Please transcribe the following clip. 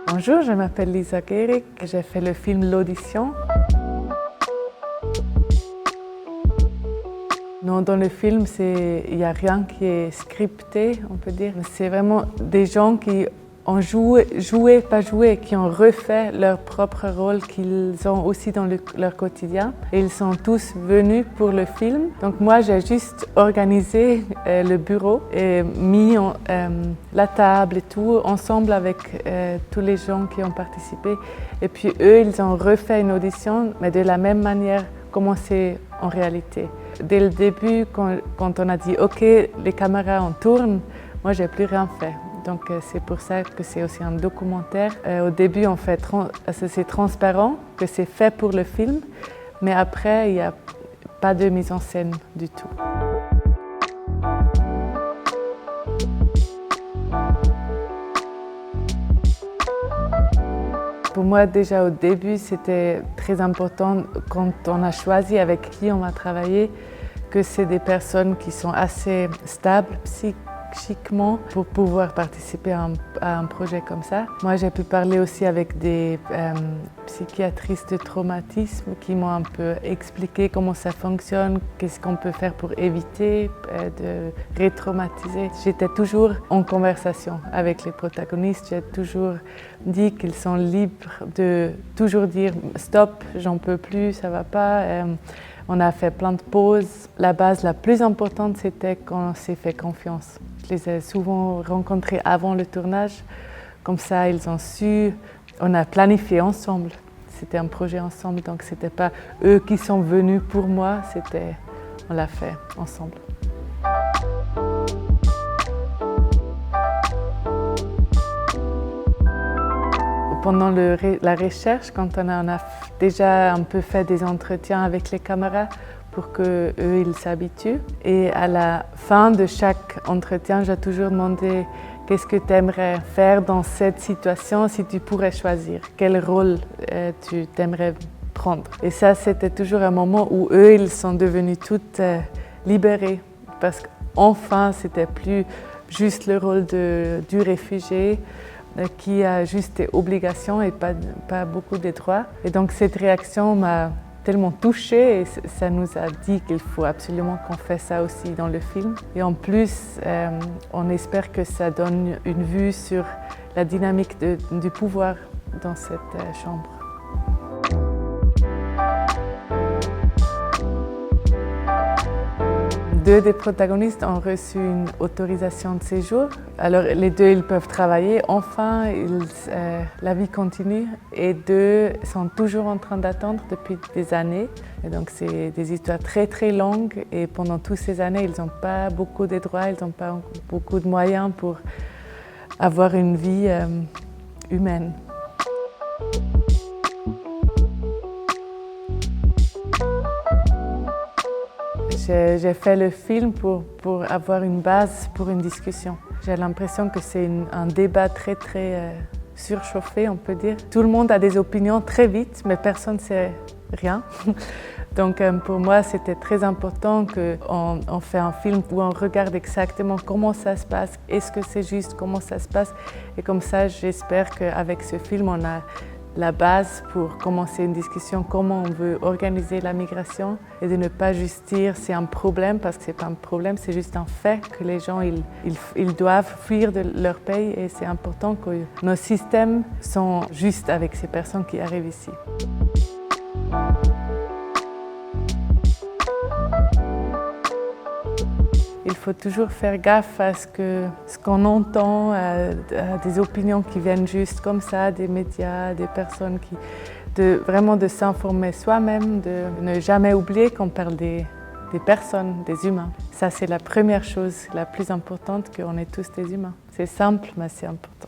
Bonjour, je m'appelle Lisa Gehrig, j'ai fait le film L'Audition. Non, dans le film, il n'y a rien qui est scripté, on peut dire. C'est vraiment des gens qui ont joué, pas joué, qui ont refait leur propre rôle qu'ils ont aussi dans leur quotidien. Et ils sont tous venus pour le film. Donc moi, j'ai juste organisé le bureau et mis la table et tout ensemble avec tous les gens qui ont participé. Et puis eux, ils ont refait une audition, mais de la même manière comment c'est en réalité. Dès le début, quand on a dit « OK, les caméras on tourne », moi, j'ai plus rien fait. Donc c'est pour ça que c'est aussi un documentaire. Au début, c'est transparent, que c'est fait pour le film, mais après, il n'y a pas de mise en scène du tout. Pour moi, déjà au début, c'était très important quand on a choisi avec qui on va travailler, que c'est des personnes qui sont assez stables psychiquement pour pouvoir participer à un projet comme ça. Moi, j'ai pu parler aussi avec des psychiatristes de traumatisme qui m'ont un peu expliqué comment ça fonctionne, qu'est-ce qu'on peut faire pour éviter de retraumatiser. J'étais toujours en conversation avec les protagonistes. J'ai toujours dit qu'ils sont libres de toujours dire « stop, j'en peux plus, ça va pas ». On a fait plein de pauses. La base la plus importante, c'était qu'on s'est fait confiance. Je les ai souvent rencontrés avant le tournage. Comme ça, ils ont su. On a planifié ensemble. C'était un projet ensemble, donc ce n'était pas eux qui sont venus pour moi, on l'a fait ensemble. Pendant la recherche, quand on a déjà un peu fait des entretiens avec les caméras pour qu'eux, ils s'habituent. Et à la fin de chaque entretien, j'ai toujours demandé qu'est-ce que tu aimerais faire dans cette situation si tu pourrais choisir. Quel rôle tu aimerais prendre. Et ça, c'était toujours un moment où eux, ils sont devenus toutes libérés. Parce qu'enfin, c'était plus juste le rôle du réfugié, qui a juste des obligations et pas beaucoup de droits. Et donc cette réaction m'a tellement touchée et ça nous a dit qu'il faut absolument qu'on fasse ça aussi dans le film. Et en plus, on espère que ça donne une vue sur la dynamique du pouvoir dans cette chambre. Deux des protagonistes ont reçu une autorisation de séjour. Alors les deux, ils peuvent travailler. Enfin, la vie continue. Et deux sont toujours en train d'attendre depuis des années. Et donc c'est des histoires très très longues. Et pendant toutes ces années, ils n'ont pas beaucoup de droits, ils n'ont pas beaucoup de moyens pour avoir une vie humaine. J'ai fait le film pour avoir une base pour une discussion. J'ai l'impression que c'est un débat très très surchauffé, on peut dire. Tout le monde a des opinions très vite, mais personne ne sait rien. Donc pour moi, c'était très important qu'on fait un film où on regarde exactement comment ça se passe, est-ce que c'est juste, comment ça se passe. Et comme ça, j'espère qu'avec ce film, on a la base pour commencer une discussion, comment on veut organiser la migration et de ne pas juste dire c'est un problème parce que c'est pas un problème, c'est juste un fait que les gens ils doivent fuir de leur pays et c'est important que nos systèmes sont justes avec ces personnes qui arrivent ici. Il faut toujours faire gaffe à ce qu'on entend, à des opinions qui viennent juste comme ça, des médias, des personnes vraiment de s'informer soi-même, de ne jamais oublier qu'on parle des personnes, des humains. Ça, c'est la première chose, la plus importante, qu'on est tous des humains. C'est simple, mais c'est important.